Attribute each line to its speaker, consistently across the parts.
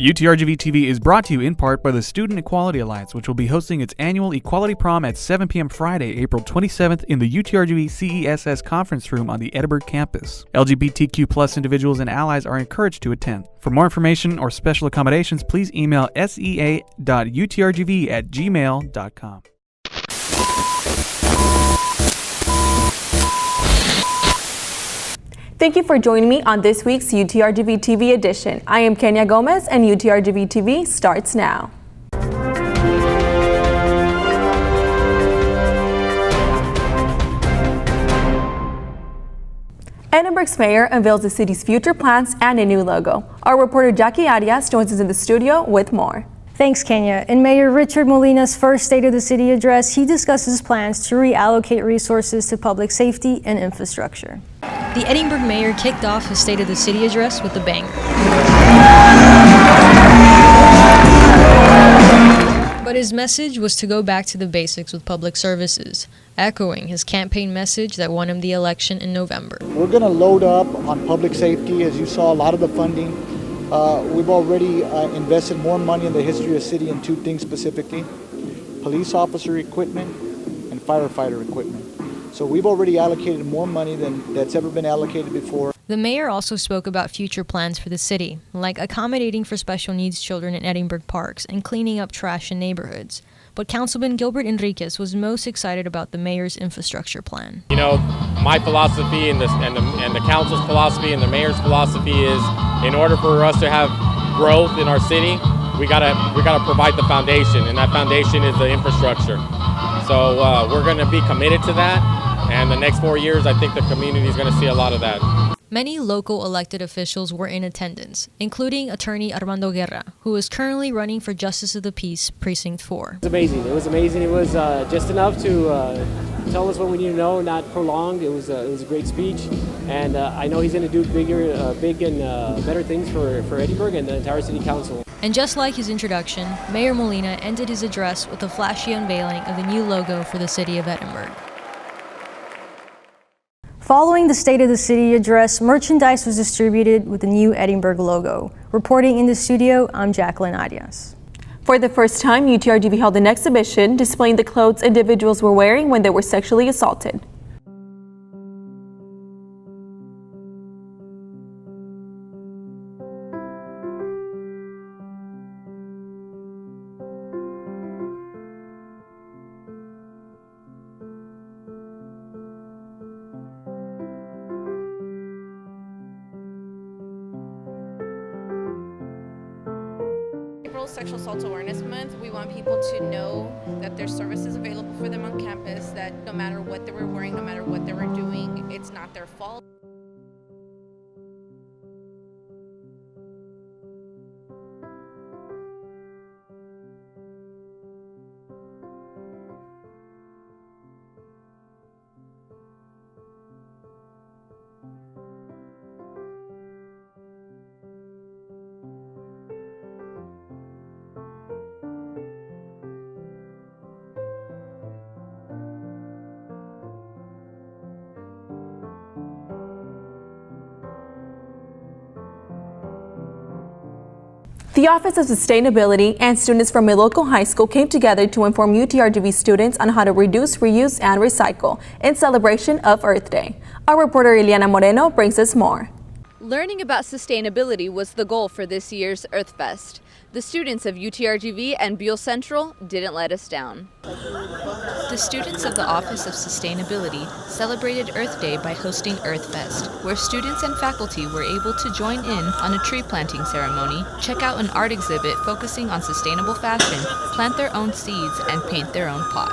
Speaker 1: UTRGV-TV is brought to you in part by the Student Equality Alliance, which will be hosting its annual Equality Prom at 7 p.m. Friday, April 27th in the UTRGV CESS conference room on the Edinburg campus. LGBTQ+ individuals and allies are encouraged to attend. For more information or special accommodations, please email sea.utrgv@gmail.com.
Speaker 2: Thank you for joining me on this week's UTRGV-TV edition. I am Kenya Gomez, and UTRGV-TV starts now. Edinburg's mayor unveils the city's future plans and a new logo. Our reporter Jackie Arias joins us in the studio with more.
Speaker 3: Thanks, Kenya. In Mayor Richard Molina's first State of the City address, he discusses plans to reallocate resources to public safety and infrastructure.
Speaker 4: The Edinburg mayor kicked off his State of the City address with a bang. But his message was to go back to the basics with public services, echoing his campaign message that won him the election in November.
Speaker 5: We're going to load up on public safety. As you saw, a lot of the funding. We've already invested more money in the history of the city in two things specifically: police officer equipment and firefighter equipment. So we've already allocated more money than that's ever been allocated before.
Speaker 4: The mayor also spoke about future plans for the city, like accommodating for special needs children in Edinburg parks and cleaning up trash in neighborhoods. But Councilman Gilbert Enriquez was most excited about the mayor's infrastructure plan.
Speaker 6: You know, my philosophy and the council's philosophy and the mayor's philosophy is, in order for us to have growth in our city, we gotta provide the foundation, and that foundation is the infrastructure. So we're going to be committed to that, and the next 4 years, I think the community is going to see a lot of that.
Speaker 4: Many local elected officials were in attendance, including attorney Armando Guerra, who is currently running for Justice of the Peace, Precinct 4.
Speaker 7: It was amazing. It was amazing. It was just enough to tell us what we need to know, not prolonged. It was a great speech, and I know he's going to do big and better things for Edinburg and the entire City Council.
Speaker 4: And just like his introduction, Mayor Molina ended his address with a flashy unveiling of the new logo for the city of Edinburg.
Speaker 3: Following the State of the City address, merchandise was distributed with the new Edinburg logo. Reporting in the studio, I'm Jacqueline Arias.
Speaker 2: For the first time, UTRGV held an exhibition displaying the clothes individuals were wearing when they were sexually assaulted.
Speaker 8: Sexual Assault Awareness Month, we want people to know that there's services available for them on campus, that no matter what they were wearing, no matter what they were doing, it's not their fault.
Speaker 2: The Office of Sustainability and students from a local high school came together to inform UTRGV students on how to reduce, reuse, and recycle in celebration of Earth Day. Our reporter Eliana Moreno brings us more.
Speaker 9: Learning about sustainability was the goal for this year's Earth Fest. The students of UTRGV and Buell Central didn't let us down.
Speaker 10: The students of the Office of Sustainability celebrated Earth Day by hosting Earth Fest, where students and faculty were able to join in on a tree planting ceremony, check out an art exhibit focusing on sustainable fashion, plant their own seeds, and paint their own pot.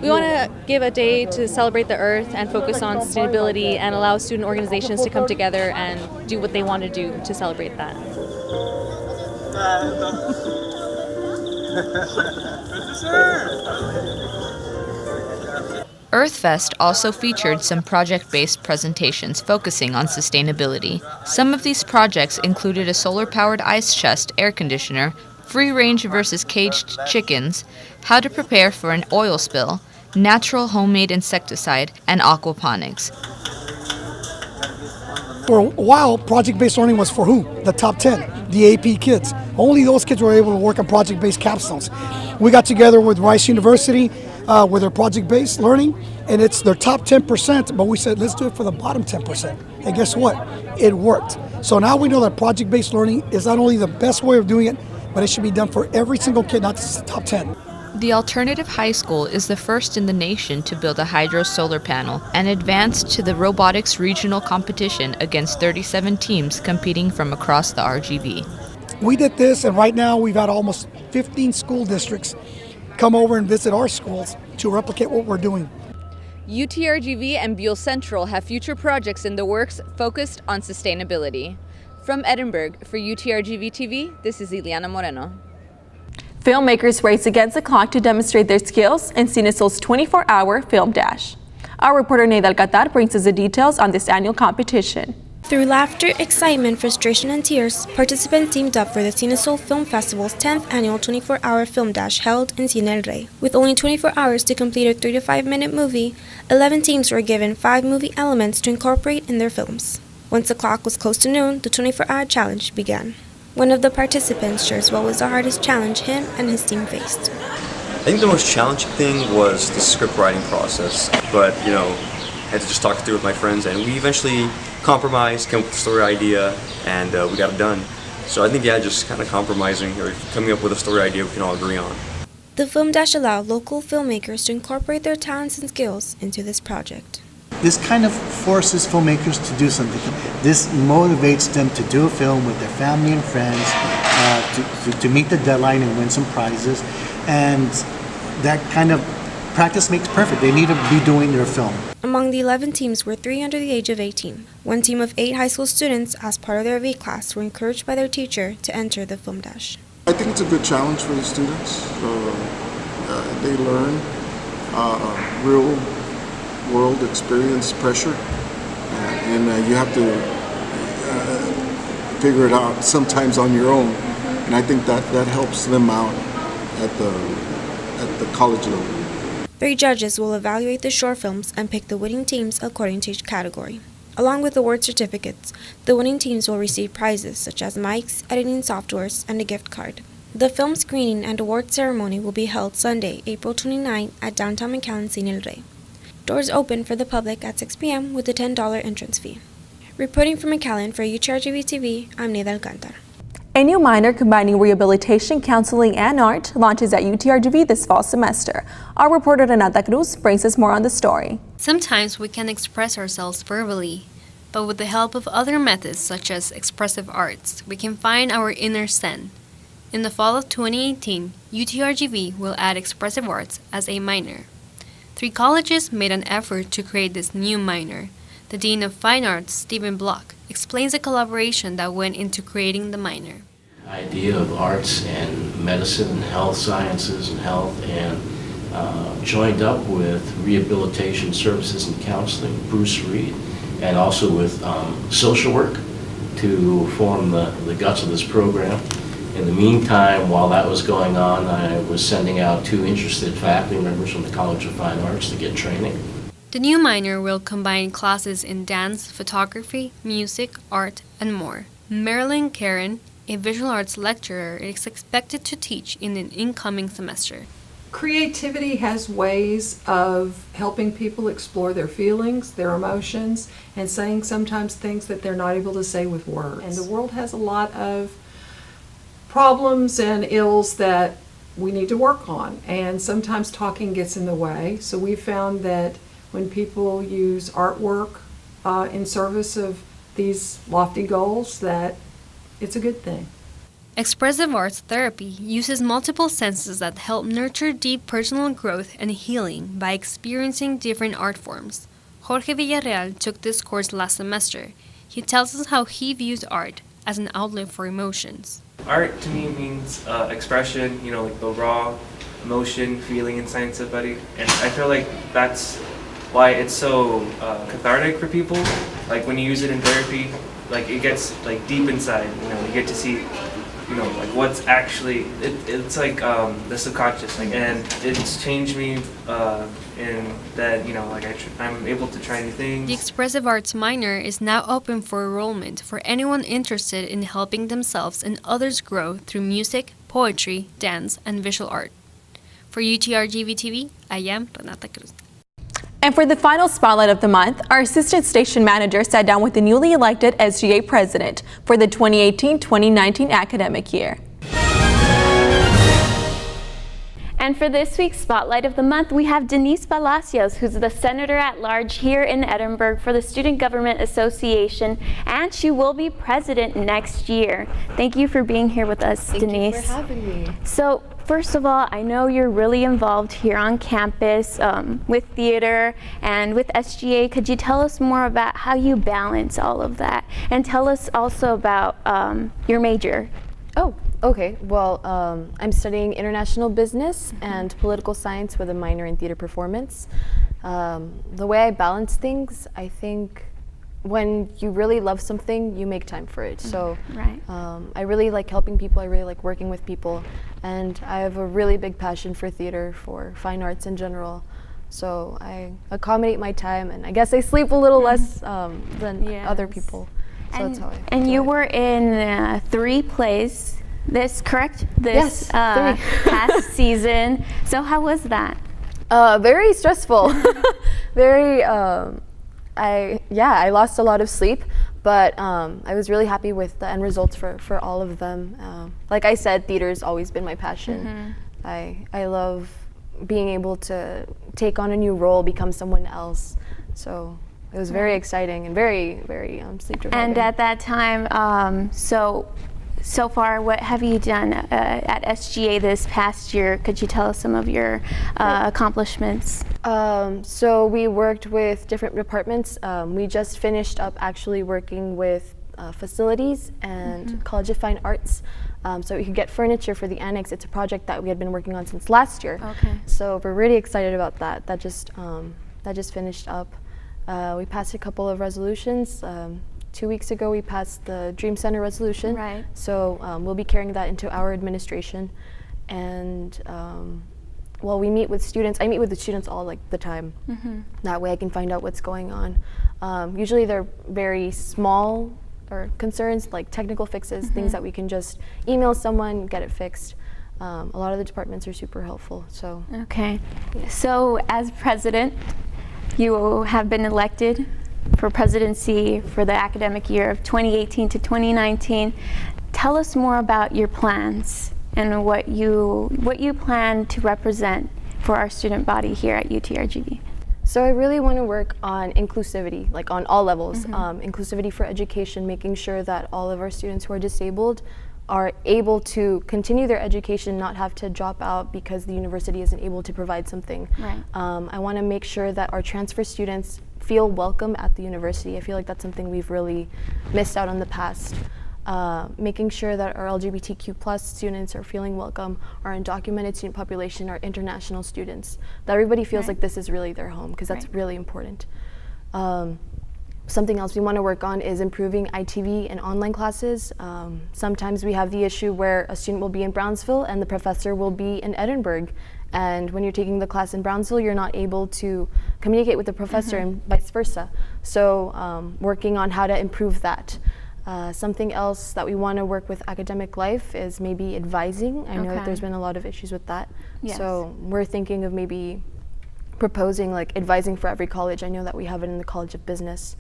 Speaker 11: We want to give a day to celebrate the earth and focus on sustainability and allow student organizations to come together and do what they want to do to celebrate that.
Speaker 10: EarthFest also featured some project-based presentations focusing on sustainability. Some of these projects included a solar-powered ice chest air conditioner, free-range versus caged chickens, how to prepare for an oil spill, natural homemade insecticide, and aquaponics.
Speaker 12: For a while, project-based learning was for who? The top 10, the AP kids. Only those kids were able to work on project-based capstones. We got together with Rice University with their project-based learning, and it's their top 10%, but we said, let's do it for the bottom 10%. And guess what? It worked. So now we know that project-based learning is not only the best way of doing it, but it should be done for every single kid, not just the top 10.
Speaker 10: The alternative high school is the first in the nation to build a hydro solar panel and advanced to the robotics regional competition against 37 teams competing from across the RGV.
Speaker 12: We did this, and right now we've had almost 15 school districts come over and visit our schools to replicate what we're doing.
Speaker 9: UTRGV and Buell Central have future projects in the works focused on sustainability. From Edinburgh, for UTRGV-TV, this is Ileana Moreno.
Speaker 2: Filmmakers race against the clock to demonstrate their skills in CineSol's 24-hour Film Dash. Our reporter Neida Alcatar brings us the details on this annual competition.
Speaker 13: Through laughter, excitement, frustration, and tears, participants teamed up for the CineSol Film Festival's 10th annual 24-hour Film Dash held in Cine El Rey. With only 24 hours to complete a 3 to 5 minute movie, 11 teams were given 5 movie elements to incorporate in their films. Once the clock was close to noon, the 24-hour challenge began. One of the participants shares what was the hardest challenge him and his team faced.
Speaker 14: I think the most challenging thing was the script writing process, but I had to just talk it through with my friends, and we eventually compromised, came up with the story idea, and we got it done. So I think, just kind of compromising or coming up with a story idea we can all agree on.
Speaker 13: The Film Dash allowed local filmmakers to incorporate their talents and skills into this project.
Speaker 15: This kind of forces filmmakers to do something. This motivates them to do a film with their family and friends, to meet the deadline and win some prizes. And that kind of practice makes perfect. They need to be doing their film.
Speaker 13: Among the 11 teams were 3 under the age of 18. One team of 8 high school students, as part of their V class, were encouraged by their teacher to enter the Film Dash.
Speaker 16: I think it's a good challenge for the students. They learn real world experience pressure, and you have to figure it out sometimes on your own, and I think that helps them out at the college level.
Speaker 13: 3 judges will evaluate the short films and pick the winning teams according to each category. Along with award certificates, the winning teams will receive prizes such as mics, editing softwares, and a gift card. The film screening and award ceremony will be held Sunday, April 29 at downtown McAllen Cine El Rey. Doors open for the public at 6 p.m. with a $10 entrance fee. Reporting from McAllen for UTRGV-TV, I'm Neida Alcatar.
Speaker 2: A new minor combining rehabilitation, counseling, and art launches at UTRGV this fall semester. Our reporter Renata Cruz brings us more on the story.
Speaker 17: Sometimes we can express ourselves verbally, but with the help of other methods such as expressive arts, we can find our inner zen. In the fall of 2018, UTRGV will add expressive arts as a minor. 3 colleges made an effort to create this new minor. The Dean of Fine Arts, Stephen Block, explains the collaboration that went into creating the minor.
Speaker 18: Idea of arts and medicine and health sciences and health, and joined up with rehabilitation services and counseling, Bruce Reed, and also with social work to form the guts of this program. In the meantime, while that was going on, I was sending out 2 interested faculty members from the College of Fine Arts to get training.
Speaker 17: The new minor will combine classes in dance, photography, music, art, and more. Marilyn Karen, a visual arts lecturer, is expected to teach in an incoming semester.
Speaker 19: Creativity has ways of helping people explore their feelings, their emotions, and saying sometimes things that they're not able to say with words. And the world has a lot of problems and ills that we need to work on, and sometimes talking gets in the way. So we found that when people use artwork in service of these lofty goals, that it's a good thing.
Speaker 17: Expressive arts therapy uses multiple senses that help nurture deep personal growth and healing by experiencing different art forms. Jorge Villarreal took this course last semester. He tells us how he views art as an outlet for emotions.
Speaker 20: Art to me means expression, like the raw emotion, feeling inside somebody. And I feel like that's why it's so cathartic for people. Like when you use it in therapy, like it gets like deep inside, you get to see you know, like what's actually, it's like the subconscious, like, and it's changed me in that, you know, like I'm able to try new things.
Speaker 17: The Expressive Arts minor is now open for enrollment for anyone interested in helping themselves and others grow through music, poetry, dance, and visual art. For UTRGV-TV, I am Renata Cruz.
Speaker 2: And for the final spotlight of the month, our assistant station manager sat down with the newly elected SGA president for the 2018-2019 academic year.
Speaker 21: And for this week's Spotlight of the Month, we have Denise Palacios, who's the Senator at Large here in Edinburg for the Student Government Association, and she will be president next year. Thank you for being here with us, Denise.
Speaker 22: Thank you for having me.
Speaker 21: So, first of all, I know you're really involved here on campus with theater and with SGA. Could you tell us more about how you balance all of that? And tell us also about your major.
Speaker 22: Oh, okay. Well, I'm studying international business and political science with a minor in theater performance. The way I balance things, I think when you really love something, you make time for it. So
Speaker 21: right.
Speaker 22: I really like helping people. I really like working with people. And I have a really big passion for theater, for fine arts in general. So I accommodate my time, and I guess I sleep a little less than other people. So that's how I
Speaker 21: And you were in 3 plays, correct? This
Speaker 22: yes, 3.
Speaker 21: past season. So how was that?
Speaker 22: Very stressful. Very, I lost a lot of sleep, but I was really happy with the end results for all of them. Like I said, theater's always been my passion. I love being able to take on a new role, become someone else. So it was very exciting and very, very sleep depriving.
Speaker 21: And at that time, so far, what have you done at SGA this past year? Could you tell us some of your accomplishments?
Speaker 22: So we worked with different departments. We just finished up actually working with facilities and College of Fine Arts. So we could get furniture for the annex. It's a project that we had been working on since last year.
Speaker 21: Okay.
Speaker 22: So we're really excited about that. That just finished up. We passed a couple of resolutions. 2 weeks ago, we passed the Dream Center resolution.
Speaker 21: Right.
Speaker 22: So we'll be carrying that into our administration. And well, we meet with students. I meet with the students all the time. That way I can find out what's going on. Usually they're very small or concerns, like technical fixes, things that we can just email someone, get it fixed. A lot of the departments are super helpful. So.
Speaker 21: Okay. So as president, you have been elected for presidency for the academic year of 2018 to 2019. Tell us more about your plans and what you plan to represent for our student body here at UTRGV.
Speaker 22: So I really want to work on inclusivity, like on all levels. Inclusivity for education, making sure that all of our students who are disabled are able to continue their education, not have to drop out because the university isn't able to provide something.
Speaker 21: Right.
Speaker 22: I want to make sure that our transfer students feel welcome at the university. I feel like that's something we've really missed out on the past. Making sure that our LGBTQ+ students are feeling welcome, our undocumented student population, our international students, that everybody feels like this is really their home, because that's really important. Something else we want to work on is improving ITV and online classes. Sometimes we have the issue where a student will be in Brownsville and the professor will be in Edinburgh. And when you're taking the class in Brownsville, you're not able to communicate with the professor and vice versa. So working on how to improve that. Something else that we want to work with academic life is maybe advising. I know that there's been a lot of issues with that.
Speaker 21: Yes.
Speaker 22: So we're thinking of maybe proposing like advising for every college. I know that we have it in the College of Business.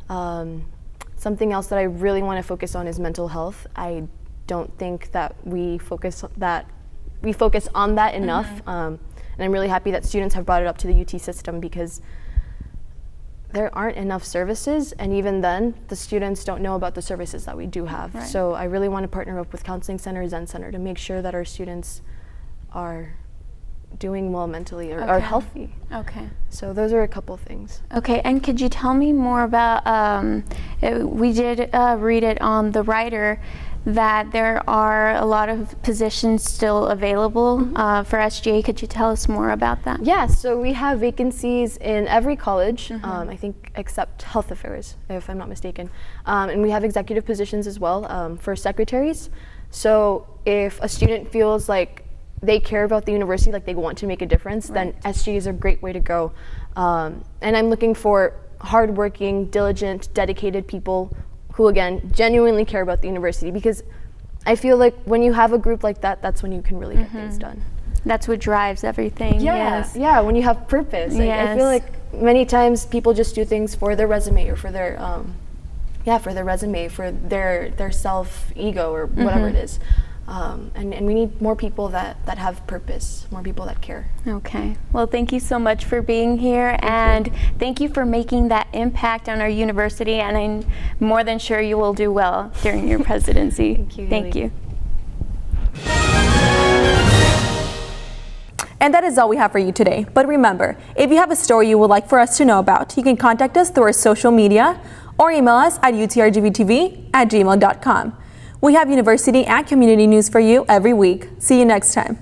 Speaker 22: Something else that I really want to focus on is mental health. I don't think that we focus on that enough. And I'm really happy that students have brought it up to the UT system, because there aren't enough services, and even then, the students don't know about the services that we do have.
Speaker 21: Right.
Speaker 22: So I really want to partner up with Counseling Center, Zen Center, to make sure that our students are doing well mentally or are healthy.
Speaker 21: Okay.
Speaker 22: So those are a couple things.
Speaker 21: Okay, and could you tell me more about, we did read it on the writer, that there are a lot of positions still available for SGA. Could you tell us more about that?
Speaker 22: Yeah, so we have vacancies in every college, I think except Health Affairs, if I'm not mistaken. And we have executive positions as well for secretaries. So if a student feels like they care about the university, like they want to make a difference, then SG is a great way to go. And I'm looking for hardworking, diligent, dedicated people who, again, genuinely care about the university, because I feel like when you have a group like that, that's when you can really get things done.
Speaker 21: That's what drives everything. Yes.
Speaker 22: Yeah, when you have purpose. I feel like many times people just do things for their resume or for their for their resume, for their self-ego or whatever it is. And we need more people that have purpose, more people that care.
Speaker 21: Okay. Well, thank you so much for being here, and thank you for making that impact on our university, and I'm more than sure you will do well during your presidency.
Speaker 22: Thank you.
Speaker 21: Thank you.
Speaker 2: And that is all we have for you today. But remember, if you have a story you would like for us to know about, you can contact us through our social media or email us at utrgvtv@gmail.com. We have university and community news for you every week. See you next time.